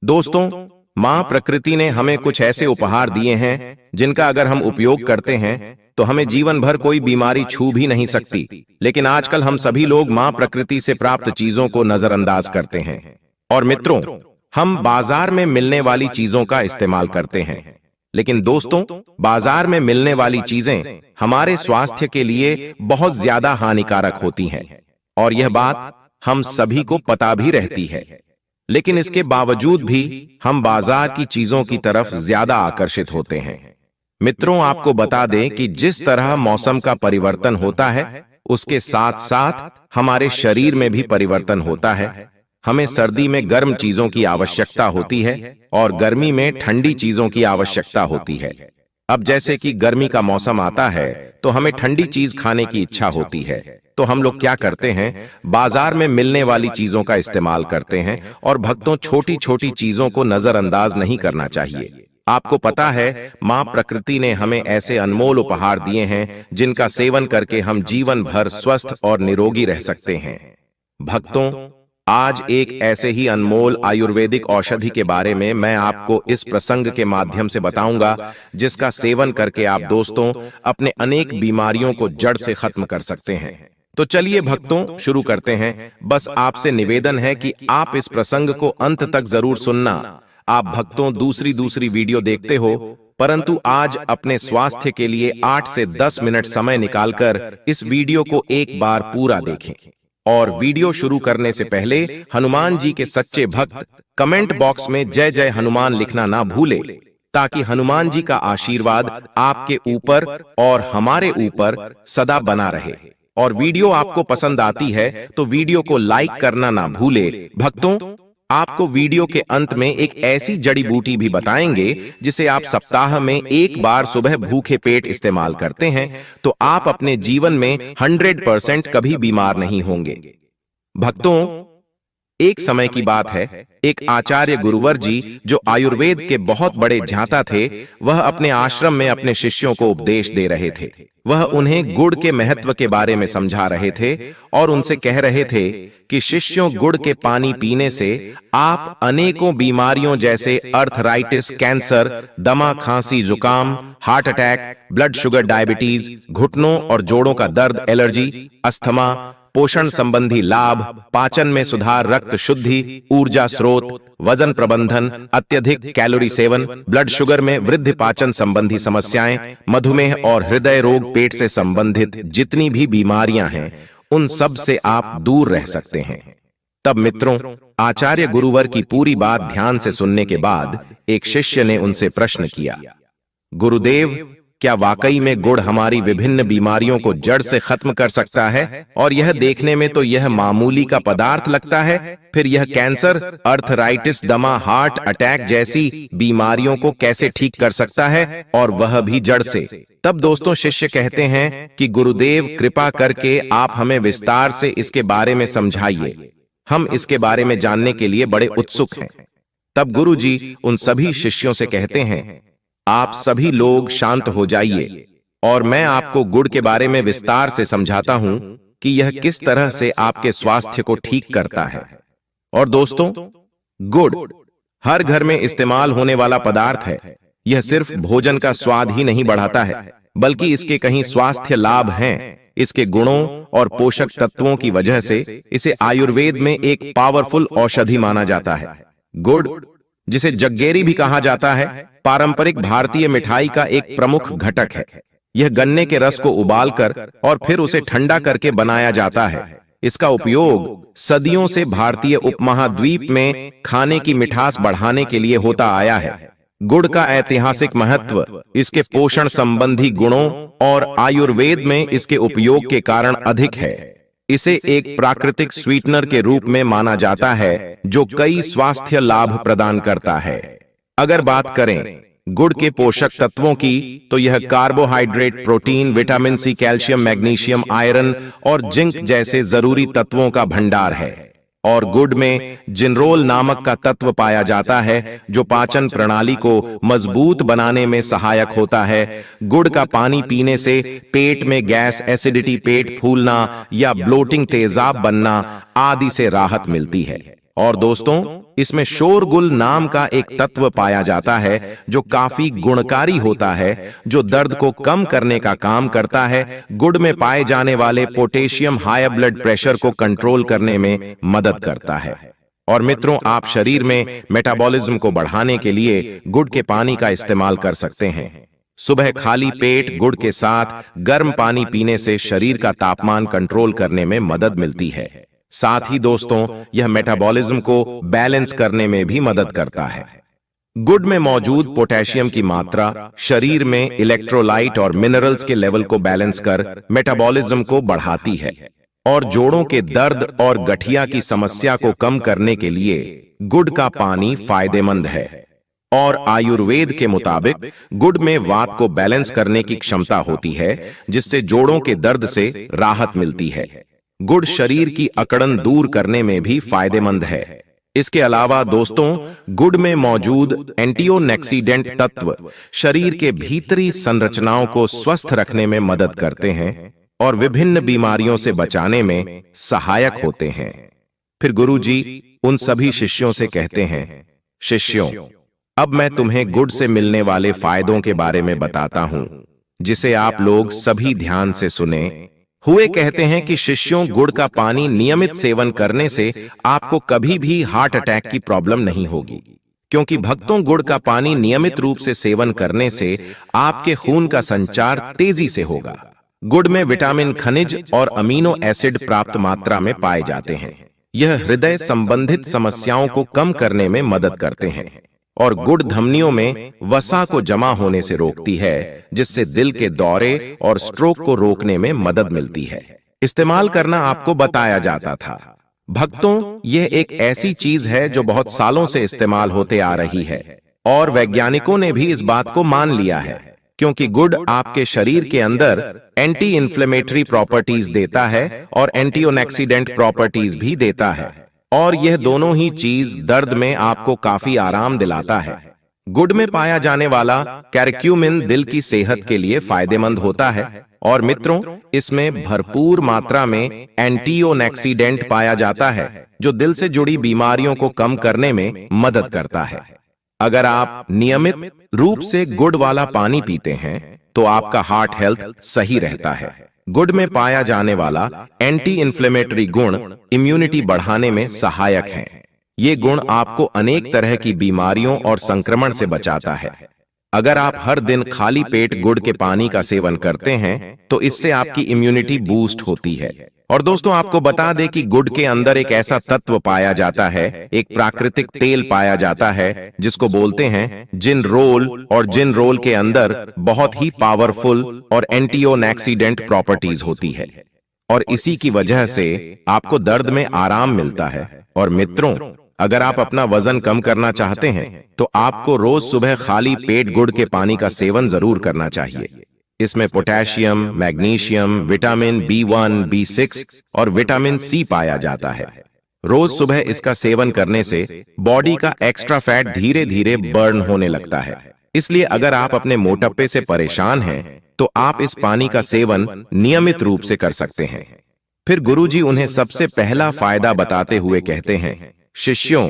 दोस्तों, माँ प्रकृति ने हमें कुछ ऐसे उपहार दिए हैं जिनका अगर हम उपयोग करते हैं तो हमें जीवन भर कोई बीमारी छू भी नहीं सकती। लेकिन आजकल हम सभी लोग माँ प्रकृति से प्राप्त चीजों को नजरअंदाज करते हैं। और मित्रों, हम बाजार में मिलने वाली चीजों का इस्तेमाल करते हैं। लेकिन दोस्तों, बाजार में मिलने वाली चीजें हमारे स्वास्थ्य के लिए बहुत ज्यादा हानिकारक होती हैं और यह बात हम सभी को पता भी रहती है। लेकिन इसके बावजूद भी हम बाजार की चीजों की तरफ ज्यादा आकर्षित होते हैं। मित्रों, आपको बता दें कि जिस तरह मौसम का परिवर्तन होता है, उसके साथ साथ हमारे शरीर में भी परिवर्तन होता है। हमें सर्दी में गर्म चीजों की आवश्यकता होती है और गर्मी में ठंडी चीजों की आवश्यकता होती है। अब जैसे कि गर्मी का मौसम आता है तो हमें ठंडी चीज खाने की इच्छा होती है, तो हम लोग क्या करते हैं, बाजार में मिलने वाली चीजों का इस्तेमाल करते हैं। और भक्तों, छोटी छोटी चीजों को नजरअंदाज नहीं करना चाहिए। आपको पता है, माँ प्रकृति ने हमें ऐसे अनमोल उपहार दिए हैं जिनका सेवन करके हम जीवन भर स्वस्थ और निरोगी रह सकते हैं। भक्तों, आज एक ऐसे ही अनमोल आयुर्वेदिक औषधि के बारे में मैं आपको इस प्रसंग के माध्यम से बताऊंगा, जिसका सेवन करके आप दोस्तों अपने अनेक बीमारियों को जड़ से खत्म कर सकते हैं। तो चलिए भक्तों, शुरू करते हैं। बस आपसे निवेदन है कि आप इस प्रसंग को अंत तक जरूर सुनना। आप भक्तों दूसरी वीडियो देखते हो, परंतु आज अपने स्वास्थ्य के लिए 8 से 10 मिनट समय निकालकर इस वीडियो को एक बार पूरा देखें। और वीडियो शुरू करने से पहले हनुमान जी के सच्चे भक्त कमेंट बॉक्स में जय जय हनुमान लिखना ना भूले, ताकि हनुमान जी का आशीर्वाद आपके ऊपर और हमारे ऊपर सदा बना रहे। और वीडियो आपको पसंद आती है तो वीडियो को लाइक करना ना भूले। भक्तों, आपको वीडियो के अंत में एक ऐसी जड़ी बूटी भी बताएंगे जिसे आप सप्ताह में एक बार सुबह भूखे पेट इस्तेमाल करते हैं तो आप अपने जीवन में 100% कभी बीमार नहीं होंगे। भक्तों, एक समय की बात है, एक आचार्य गुरुवर जी जो आयुर्वेद के बहुत बड़े ज्ञाता थे, वह अपने आश्रम में अपने शिष्यों को उपदेश दे रहे थे। वह उन्हें गुड़ के महत्व के बारे में समझा रहे थे और उनसे कह रहे थे कि शिष्यों, गुड़ के पानी पीने से आप अनेकों बीमारियों जैसे अर्थराइटिस, कैंसर, दमा, खांसी, जुकाम, heart attack, blood sugar, diabetes, घुटनों और जोड़ों का दर्द, एलर्जी, अस्थमा, पोषण संबंधी लाभ, पाचन में सुधार, रक्त शुद्धि, ऊर्जा स्रोत, वजन प्रबंधन, अत्यधिक कैलोरी सेवन, ब्लड शुगर में वृद्धि, पाचन संबंधी समस्याएं, मधुमेह और हृदय रोग, पेट से संबंधित जितनी भी बीमारियां हैं, उन सब से आप दूर रह सकते हैं। तब मित्रों, आचार्य गुरुवर की पूरी बात ध्यान से सुनने के बाद एक शिष्य ने उनसे प्रश्न किया, गुरुदेव, क्या वाकई में गुड़ हमारी विभिन्न बीमारियों को जड़ से खत्म कर सकता है? और यह देखने में तो यह मामूली का पदार्थ लगता है, फिर यह कैंसर, अर्थराइटिस, दमा, हार्ट अटैक जैसी बीमारियों को कैसे ठीक कर सकता है, और वह भी जड़ से? तब दोस्तों, शिष्य कहते हैं कि गुरुदेव, कृपा करके आप हमें विस्तार से इसके बारे में समझाइए। हम इसके बारे में जानने के लिए बड़े उत्सुक हैं। तब गुरु जी उन सभी शिष्यों से कहते हैं, आप सभी लोग शांत हो जाइए और मैं आपको गुड़ के बारे में विस्तार से समझाता हूं कि यह किस तरह से आपके स्वास्थ्य को ठीक करता है। और दोस्तों, गुड़ हर घर में इस्तेमाल होने वाला पदार्थ है। यह सिर्फ भोजन का स्वाद ही नहीं बढ़ाता है, बल्कि इसके कई स्वास्थ्य लाभ हैं। इसके गुणों और पोषक तत्वों की वजह से इसे आयुर्वेद में एक पावरफुल औषधि माना जाता है। गुड़, जिसे जग्गेरी भी कहा जाता है, पारंपरिक भारतीय मिठाई का एक प्रमुख घटक है। यह गन्ने के रस को उबालकर और फिर उसे ठंडा करके बनाया जाता है। इसका उपयोग सदियों से भारतीय उपमहाद्वीप में खाने की मिठास बढ़ाने के लिए होता आया है। गुड़ का ऐतिहासिक महत्व इसके पोषण संबंधी गुणों और आयुर्वेद में इसके उपयोग के कारण अधिक है। इसे एक प्राकृतिक स्वीटनर के रूप में माना जाता है जो कई स्वास्थ्य लाभ प्रदान करता है। अगर बात करें गुड़ के पोषक तत्वों की, तो यह carbohydrate, protein, vitamin C, calcium, magnesium, iron और जिंक जैसे जरूरी तत्वों का भंडार है। और गुड़ में जिनरोल नामक का तत्व पाया जाता है जो पाचन प्रणाली को मजबूत बनाने में सहायक होता है। गुड़ का पानी पीने से पेट में गैस, एसिडिटी, पेट फूलना या ब्लोटिंग, तेजाब बनना आदि से राहत मिलती है। और दोस्तों, इसमें शोरगुल नाम का एक तत्व पाया जाता है जो काफी गुणकारी होता है, जो दर्द को कम करने का काम करता है। गुड़ में पाए जाने वाले पोटेशियम हाई ब्लड प्रेशर को कंट्रोल करने में मदद करता है। और मित्रों, आप शरीर में मेटाबॉलिज्म को बढ़ाने के लिए गुड़ के पानी का इस्तेमाल कर सकते हैं। सुबह खाली पेट गुड़ के साथ गर्म पानी पीने से शरीर का तापमान कंट्रोल करने में मदद मिलती है। साथ ही दोस्तों, यह मेटाबॉलिज्म को बैलेंस करने में भी मदद करता है। गुड़ में मौजूद पोटेशियम की मात्रा शरीर में इलेक्ट्रोलाइट और मिनरल्स के लेवल को बैलेंस कर मेटाबॉलिज्म को बढ़ाती है और जोड़ों के दर्द और गठिया की समस्या को कम करने के लिए गुड़ का पानी फायदेमंद है। और आयुर्वेद के मुताबिक गुड़ में वात को बैलेंस करने की क्षमता होती है, जिससे जोड़ों के दर्द से राहत मिलती है। गुड़ शरीर की अकड़न दूर करने में भी फायदेमंद है। इसके अलावा दोस्तों, गुड़ में मौजूद एंटीओक्सीडेंट तत्व शरीर के भीतरी संरचनाओं को स्वस्थ रखने में मदद करते हैं और विभिन्न बीमारियों से बचाने में सहायक होते हैं। फिर गुरुजी उन सभी शिष्यों से कहते हैं, शिष्यों, अब मैं तुम्हें गुड़ से मिलने वाले फायदों के बारे में बताता हूं, जिसे आप लोग सभी ध्यान से सुने हुए। कहते हैं कि शिष्यों, गुड़ का पानी नियमित सेवन करने से आपको कभी भी हार्ट अटैक की प्रॉब्लम नहीं होगी, क्योंकि भक्तों, गुड़ का पानी नियमित रूप से सेवन करने से आपके खून का संचार तेजी से होगा। गुड़ में विटामिन, खनिज और अमीनो एसिड प्राप्त मात्रा में पाए जाते हैं। यह हृदय संबंधित समस्याओं को कम करने में मदद करते हैं और गुड़ धमनियों में वसा को जमा होने से रोकती है, जिससे दिल के दौरे और स्ट्रोक को रोकने में मदद मिलती है। इस्तेमाल करना आपको बताया जाता था। भक्तों, यह एक ऐसी चीज है जो बहुत सालों से इस्तेमाल होते आ रही है और वैज्ञानिकों ने भी इस बात को मान लिया है, क्योंकि गुड़ आपके शरीर के अंदर एंटी इन्फ्लेमेटरी प्रॉपर्टीज देता है और एंटीऑक्सीडेंट प्रॉपर्टीज भी देता है, और यह दोनों ही चीज दर्द में आपको काफी आराम दिलाता है। गुड़ में पाया जाने वाला कैरक्यूमिन दिल की सेहत के लिए फायदेमंद होता है और मित्रों, इसमें भरपूर मात्रा में एंटीऑक्सीडेंट पाया जाता है, जो दिल से जुड़ी बीमारियों को कम करने में मदद करता है। अगर आप नियमित रूप से गुड़ वाला पानी पीते हैं तो आपका हार्ट हेल्थ सही रहता है। गुड़ में पाया जाने वाला एंटी इन्फ्लेमेटरी गुण इम्यूनिटी बढ़ाने में सहायक है। ये गुण आपको अनेक तरह की बीमारियों और संक्रमण से बचाता है। अगर आप हर दिन खाली पेट गुड़ के पानी का सेवन करते हैं तो इससे आपकी इम्यूनिटी बूस्ट होती है। और दोस्तों, आपको बता दें कि गुड़ के अंदर एक ऐसा तत्व पाया जाता है, एक प्राकृतिक तेल पाया जाता है, जिसको बोलते हैं जिनरोल, और जिनरोल के अंदर बहुत ही पावरफुल और एंटीऑक्सीडेंट प्रॉपर्टीज होती है और इसी की वजह से आपको दर्द में आराम मिलता है। और मित्रों, अगर आप अपना वजन कम करना चाहते हैं तो आपको रोज सुबह खाली पेट गुड़ के पानी का सेवन जरूर करना चाहिए। इसमें potassium, magnesium, vitamin B1, B6 और विटामिन C पाया जाता है। रोज सुबह इसका सेवन करने से बॉडी का एक्स्ट्रा फैट धीरे धीरे बर्न होने लगता है। इसलिए अगर आप अपने मोटापे से परेशान हैं तो आप इस पानी का सेवन नियमित रूप से कर सकते हैं। फिर गुरुजी उन्हें सबसे पहला फायदा बताते हुए कहते हैं, शिष्यों,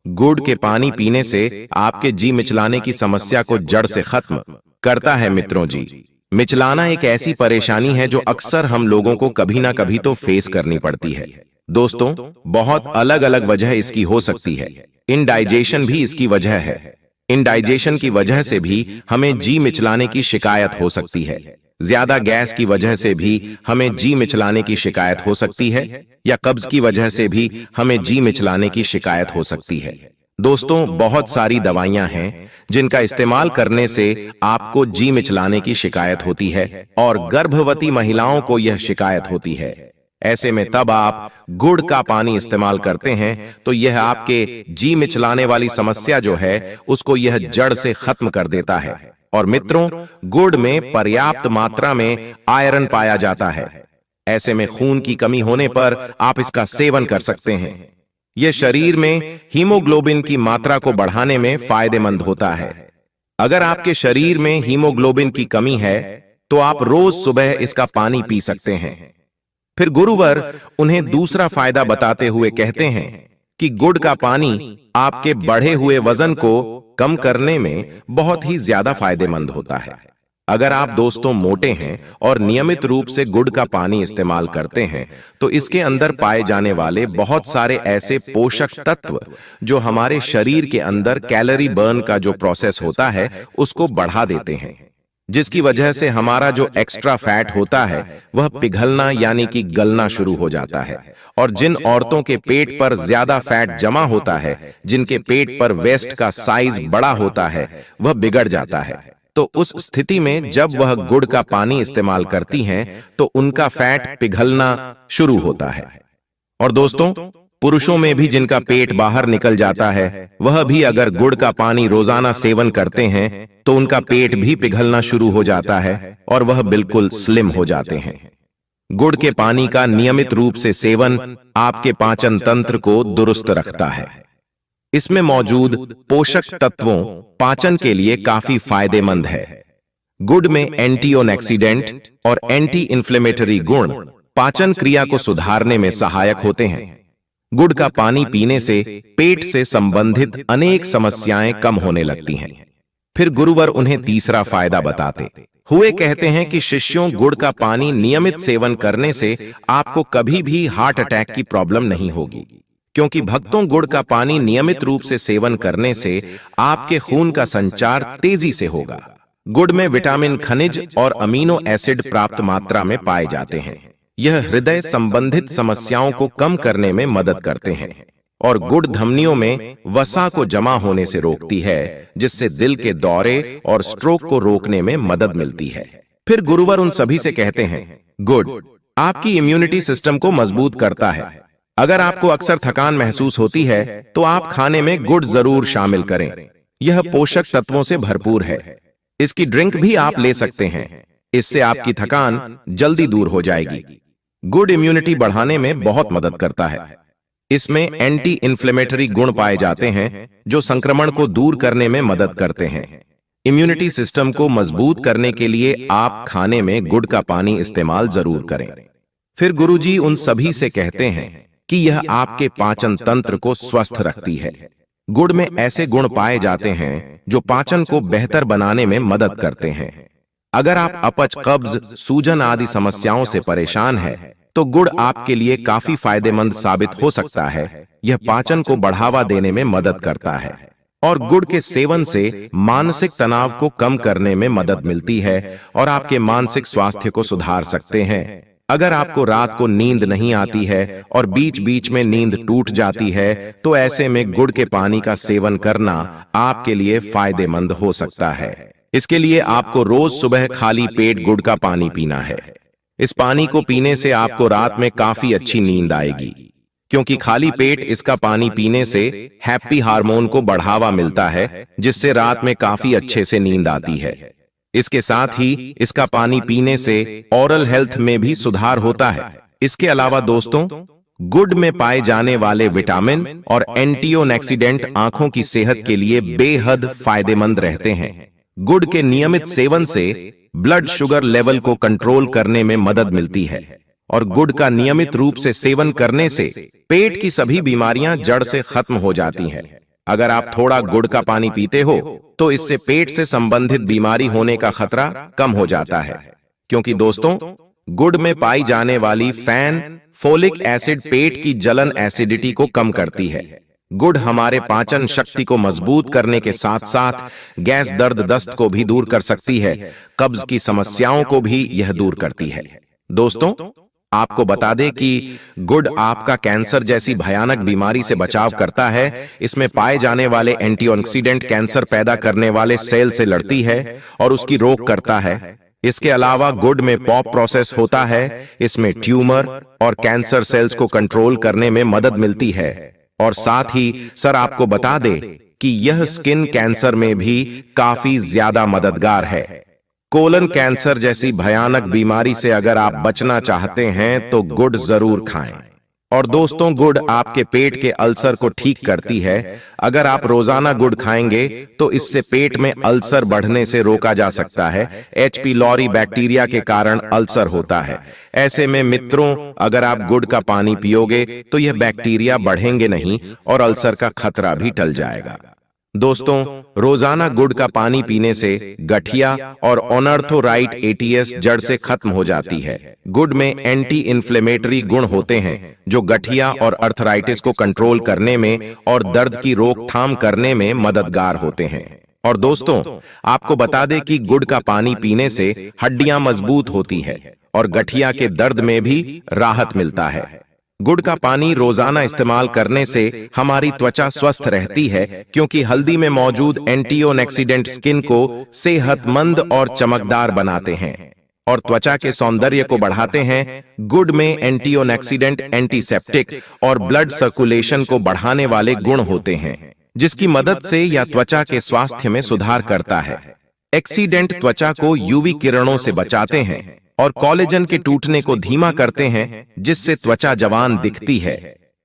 गुड़ के पानी पीने से आपके जी मिचलाने की समस्या को जड़ से खत्म करता है। मित्रों जी, मिचलाना एक ऐसी परेशानी है जो अक्सर हम लोगों को कभी ना कभी तो फेस करनी पड़ती है। दोस्तों, बहुत अलग अलग वजह इसकी हो सकती है। इनडाइजेशन भी इसकी वजह है। इनडाइजेशन की वजह से भी हमें जी मिचलाने की शिकायत हो सकती है। ज्यादा गैस की वजह से भी हमें जी मिचलाने की शिकायत हो सकती है, या कब्ज की वजह से भी हमें जी मिचलाने की शिकायत हो सकती है। दोस्तों, बहुत सारी दवाइयां हैं जिनका इस्तेमाल करने से आपको जी मिचलाने की शिकायत होती है और गर्भवती महिलाओं को यह शिकायत होती है। ऐसे में तब आप गुड़ का पानी इस्तेमाल करते हैं तो यह आपके जी मिचलाने वाली समस्या जो है उसको यह जड़ से खत्म कर देता है। और मित्रों, गुड़ में पर्याप्त मात्रा में आयरन पाया जाता है। ऐसे में खून की कमी होने पर आप इसका सेवन कर सकते हैं। यह शरीर में हीमोग्लोबिन की मात्रा को बढ़ाने में फायदेमंद होता है। अगर आपके शरीर में हीमोग्लोबिन की कमी है तो आप रोज सुबह इसका पानी पी सकते हैं। फिर गुरुवर उन्हें दूसरा फायदा बताते हुए कहते हैं, कि गुड़ का पानी आपके बढ़े हुए वजन को कम करने में बहुत ही ज्यादा फायदेमंद होता है। अगर आप दोस्तों मोटे हैं और नियमित रूप से गुड़ का पानी इस्तेमाल करते हैं तो इसके अंदर पाए जाने वाले बहुत सारे ऐसे पोषक तत्व जो हमारे शरीर के अंदर कैलोरी बर्न का जो प्रोसेस होता है उसको बढ़ा देते हैं, जिसकी वजह से हमारा जो एक्स्ट्रा फैट होता है वह पिघलना यानी कि गलना शुरू हो जाता है। और जिन औरतों के पेट पर ज्यादा फैट जमा होता है, जिनके पेट पर वेस्ट का साइज बड़ा होता है, वह बिगड़ जाता है। तो उस स्थिति में जब वह गुड़ का पानी इस्तेमाल करती हैं तो उनका फैट पिघलना शुरू होता है। और दोस्तों, पुरुषों में भी जिनका पेट बाहर निकल जाता है, वह भी अगर गुड़ का पानी रोजाना सेवन करते हैं तो उनका पेट भी पिघलना शुरू हो जाता है और वह बिल्कुल स्लिम हो जाते हैं। गुड़ के पानी का नियमित रूप से सेवन आपके पाचन तंत्र को दुरुस्त रखता है। इसमें मौजूद पोषक तत्वों पाचन के लिए काफी फायदेमंद है। गुड़ में एंटीऑक्सीडेंट और एंटी इन्फ्लेमेटरी गुण पाचन क्रिया को सुधारने में सहायक होते हैं। गुड़ का पानी पीने से पेट से संबंधित अनेक समस्याएं कम होने लगती हैं। फिर गुरुवर उन्हें तीसरा फायदा बताते हुए कहते हैं कि शिष्यों, गुड़ का पानी नियमित सेवन करने से आपको कभी भी हार्ट अटैक की प्रॉब्लम नहीं होगी, क्योंकि भक्तों, गुड़ का पानी नियमित रूप से सेवन करने से आपके खून का संचार तेजी से होगा। गुड़ में विटामिन, खनिज और अमीनो एसिड प्राप्त मात्रा में पाए जाते हैं। यह हृदय संबंधित समस्याओं को कम करने में मदद करते हैं और गुड़ धमनियों में वसा को जमा होने से रोकती है, जिससे दिल के दौरे और स्ट्रोक को रोकने में मदद मिलती है। फिर गुरुवर उन सभी से कहते हैं, गुड़ आपकी इम्यूनिटी सिस्टम को मजबूत करता है। अगर आपको अक्सर थकान महसूस होती है तो आप खाने में गुड़ जरूर शामिल करें। यह पोषक तत्वों से भरपूर है। इसकी ड्रिंक भी आप ले सकते हैं। इससे आपकी थकान जल्दी दूर हो जाएगी। गुड़ इम्यूनिटी बढ़ाने में बहुत मदद करता है। इसमें एंटी इन्फ्लेमेटरी गुण पाए जाते हैं जो संक्रमण को दूर करने में मदद करते हैं। इम्यूनिटी सिस्टम को मजबूत करने के लिए आप खाने में गुड़ का पानी इस्तेमाल जरूर करें। फिर गुरुजी उन सभी से कहते हैं कि यह आपके पाचन तंत्र को स्वस्थ रखती है। गुड़ में ऐसे गुण पाए जाते हैं जो पाचन को बेहतर बनाने में मदद करते हैं। अगर आप अपच, कब्ज, सूजन आदि समस्याओं से परेशान हैं, तो गुड़ आपके लिए काफी फायदेमंद साबित हो सकता है। यह पाचन को बढ़ावा देने में मदद करता है और गुड़ के सेवन से मानसिक तनाव को कम करने में मदद मिलती है और आपके मानसिक स्वास्थ्य को सुधार सकते हैं। अगर आपको रात को नींद नहीं आती है और बीच बीच में नींद टूट जाती है, तो ऐसे में गुड़ के पानी का सेवन करना आपके लिए फायदेमंद हो सकता है। इसके लिए आपको रोज सुबह खाली पेट गुड़ का पानी पीना है। इस पानी को पीने से आपको रात में काफी अच्छी नींद आएगी, क्योंकि खाली पेट इसका पानी पीने से हैप्पी हार्मोन को बढ़ावा मिलता है, जिससे रात में काफी अच्छे से नींद आती है। इसके साथ ही इसका पानी पीने से ओरल हेल्थ में भी सुधार होता है। इसके अलावा दोस्तों, गुड़ में पाए जाने वाले विटामिन और एंटीऑक्सीडेंट आंखों की सेहत के लिए बेहद फायदेमंद रहते हैं। गुड़ के नियमित सेवन से ब्लड शुगर लेवल को कंट्रोल करने में मदद मिलती है और गुड़ का नियमित रूप से सेवन करने से पेट की सभी बीमारियां जड़ से खत्म हो जाती हैं। अगर आप थोड़ा गुड़ का पानी पीते हो तो इससे पेट से संबंधित बीमारी होने का खतरा कम हो जाता है, क्योंकि दोस्तों, गुड़ में पाई जाने वाली फोलिक एसिड पेट की जलन, एसिडिटी को कम करती है। गुड़ हमारे पाचन शक्ति को मजबूत करने के साथ साथ गैस, दर्द, दस्त को भी दूर कर सकती है। कब्ज की समस्याओं को भी यह दूर करती है। दोस्तों, आपको बता दें कि गुड़ आपका कैंसर जैसी भयानक बीमारी से बचाव करता है। इसमें पाए जाने वाले एंटीऑक्सीडेंट कैंसर पैदा करने वाले सेल से लड़ती है और उसकी रोक करता है। इसके अलावा गुड़ में पॉप प्रोसेस होता है। इसमें ट्यूमर और कैंसर सेल्स को कंट्रोल करने में मदद मिलती है। और साथ ही सर आपको बता दें कि यह स्किन कैंसर में भी काफी ज्यादा मददगार है। कोलन कैंसर जैसी भयानक बीमारी से अगर आप बचना चाहते हैं तो गुड़ जरूर खाएं। और दोस्तों, गुड़ आपके पेट के अल्सर को ठीक करती है। अगर आप रोजाना गुड़ खाएंगे तो इससे पेट में अल्सर बढ़ने से रोका जा सकता है। एच पीलोरी बैक्टीरिया के कारण अल्सर होता है। ऐसे में मित्रों, अगर आप गुड़ का पानी पियोगे तो यह बैक्टीरिया बढ़ेंगे नहीं और अल्सर का खतरा भी टल जाएगा। दोस्तों, रोजाना गुड़ का पानी पीने से गठिया और ऑनर्थोराइट एटीएस जड़ से खत्म हो जाती है। गुड़ में एंटी इन्फ्लेमेटरी गुण होते हैं जो गठिया और अर्थराइटिस को कंट्रोल करने में और दर्द की रोकथाम करने में मददगार होते हैं। और दोस्तों, आपको बता दें कि गुड़ का पानी पीने से हड्डियां मजबूत होती है और गठिया के दर्द में भी राहत मिलता है। गुड़ का पानी रोजाना इस्तेमाल करने से हमारी त्वचा स्वस्थ रहती है, क्योंकि हल्दी में मौजूद एंटीऑक्सीडेंट स्किन को सेहतमंद और चमकदार बनाते हैं और त्वचा के सौंदर्य को बढ़ाते हैं। गुड़ में एंटीऑक्सीडेंट, एंटीसेप्टिक और ब्लड सर्कुलेशन को बढ़ाने वाले गुण होते हैं, जिसकी मदद से यह त्वचा के स्वास्थ्य में सुधार करता है। एक्सीडेंट त्वचा को यूवी किरणों से बचाते हैं और कोलेजन के टूटने को धीमा करते हैं, जिससे त्वचा जवान दिखती है।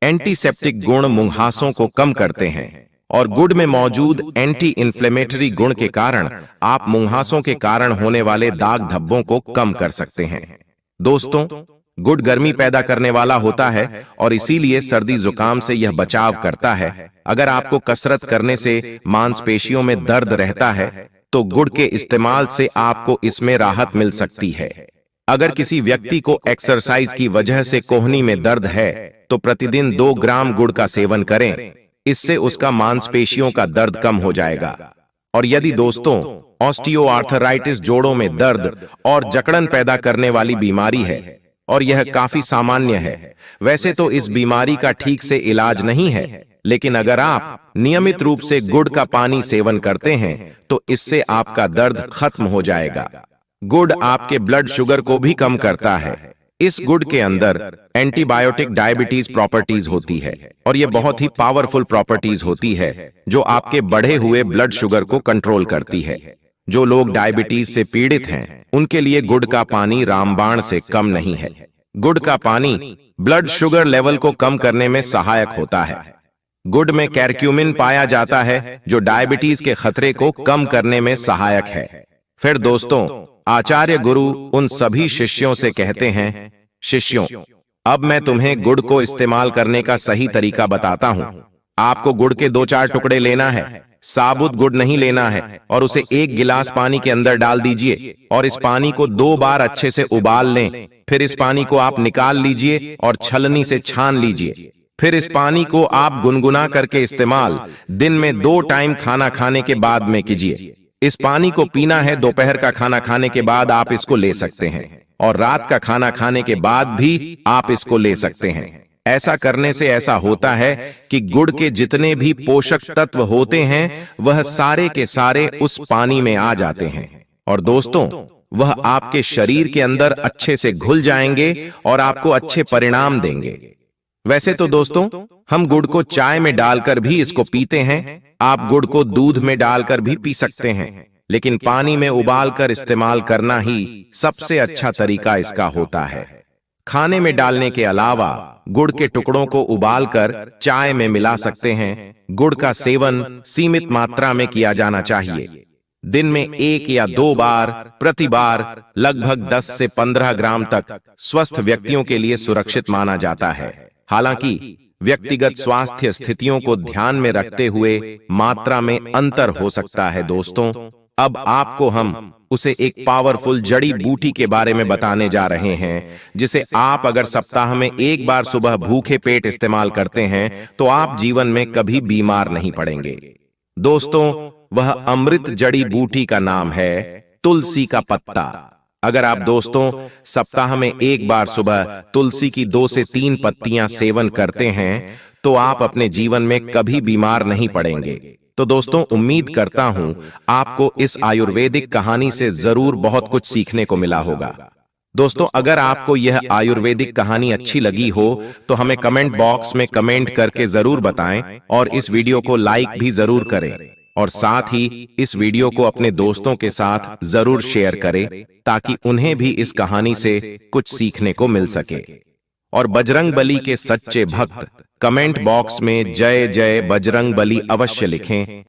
एंटीसेप्टिक गुण मुंहासों को कम करते हैं और गुड़ में मौजूद एंटी इन्फ्लेमेटरी गुण के कारण आप मुंहासों के कारण होने वाले दाग धब्बों को कम कर सकते हैं। दोस्तों, गुड़ गर्मी पैदा करने वाला होता है और इसीलिए सर्दी जुकाम से यह बचाव करता है। अगर आपको कसरत करने से मांसपेशियों में दर्द रहता है तो गुड़ के इस्तेमाल से आपको इसमें राहत मिल सकती है। अगर किसी व्यक्ति को एक्सरसाइज की वजह से कोहनी में दर्द है तो प्रतिदिन 2 ग्राम गुड़ का सेवन करें। इससे उसका मांसपेशियों का दर्द कम हो जाएगा। और यदि दोस्तों, ऑस्टियोआर्थराइटिस, जोड़ों में दर्द और जकड़न पैदा करने वाली बीमारी है और यह काफी सामान्य है, वैसे तो इस बीमारी का ठीक से इलाज नहीं है, लेकिन अगर आप नियमित रूप से गुड़ का पानी सेवन करते हैं तो इससे आपका दर्द खत्म हो जाएगा। गुड़ आपके ब्लड शुगर को भी कम करता है। इस गुड़ के अंदर एंटीबायोटिक डायबिटीज प्रॉपर्टीज होती है और यह बहुत ही पावरफुल प्रॉपर्टीज होती है जो आपके बढ़े हुए ब्लड शुगर को कंट्रोल करती है। जो लोग डायबिटीज से पीड़ित हैं, उनके लिए गुड़ का पानी रामबाण से कम नहीं है। गुड़ का पानी ब्लड शुगर लेवल को कम करने में सहायक होता है। गुड़ में कैरक्यूमिन पाया जाता है जो डायबिटीज के खतरे को कम करने में सहायक है। फिर दोस्तों, आचार्य गुरु उन सभी शिष्यों से कहते हैं, शिष्यों, अब मैं तुम्हें गुड़ को इस्तेमाल करने का सही तरीका बताता हूं। आपको गुड़ के 2-4 टुकड़े लेना है, साबुत गुड़ नहीं लेना है, और उसे 1 गिलास पानी के अंदर डाल दीजिए और इस पानी को 2 बार अच्छे से उबाल लें। फिर इस पानी को आप निकाल लीजिए और छलनी से छान लीजिए। फिर इस पानी को आप गुनगुना करके इस्तेमाल दिन में 2 टाइम खाना खाने के बाद में कीजिए। इस पानी को पीना है दोपहर का खाना खाने के बाद आप इसको ले सकते हैं और रात का खाना खाने के बाद भी आप इसको ले सकते हैं। ऐसा करने से ऐसा होता है कि गुड़ के जितने भी पोषक तत्व होते हैं वह सारे के सारे उस पानी में आ जाते हैं और दोस्तों, वह आपके शरीर के अंदर अच्छे से घुल जाएंगे और आपको अच्छे परिणाम देंगे। वैसे तो दोस्तों, हम गुड़ को चाय में डालकर भी इसको पीते हैं। आप गुड़ को दूध में डालकर भी पी सकते हैं, लेकिन पानी में उबालकर इस्तेमाल करना ही सबसे अच्छा तरीका इसका होता है। खाने में डालने के अलावा गुड़ के टुकड़ों को उबालकर चाय में मिला सकते हैं। गुड़ का सेवन सीमित मात्रा में किया जाना चाहिए। दिन में 1 या 2 बार प्रति बार लगभग 10 से 15 ग्राम तक स्वस्थ व्यक्तियों के लिए सुरक्षित माना जाता है। हालांकि व्यक्तिगत स्वास्थ्य स्थितियों को ध्यान में रखते हुए मात्रा में अंतर हो सकता है। दोस्तों, अब आपको हम उसे एक पावरफुल जड़ी बूटी के बारे में बताने जा रहे हैं, जिसे आप अगर सप्ताह में 1 बार सुबह भूखे पेट इस्तेमाल करते हैं तो आप जीवन में कभी बीमार नहीं पड़ेंगे। दोस्तों, वह अमृत जड़ी बूटी का नाम है तुलसी का पत्ता। अगर आप दोस्तों सप्ताह में 1 बार सुबह तुलसी की 2 से 3 पत्तियां सेवन करते हैं तो आप अपने जीवन में कभी बीमार नहीं पड़ेंगे। तो दोस्तों, उम्मीद करता हूं आपको इस आयुर्वेदिक कहानी से जरूर बहुत कुछ सीखने को मिला होगा। दोस्तों, अगर आपको यह आयुर्वेदिक कहानी अच्छी लगी हो तो हमें कमेंट बॉक्स में कमेंट करके जरूर बताएं और इस वीडियो को लाइक भी जरूर करें और साथ ही इस वीडियो को अपने दोस्तों के साथ जरूर शेयर करें ताकि उन्हें भी इस कहानी से कुछ सीखने को मिल सके। और बजरंग बली के सच्चे भक्त कमेंट बॉक्स में जय जय बजरंग बली अवश्य लिखें।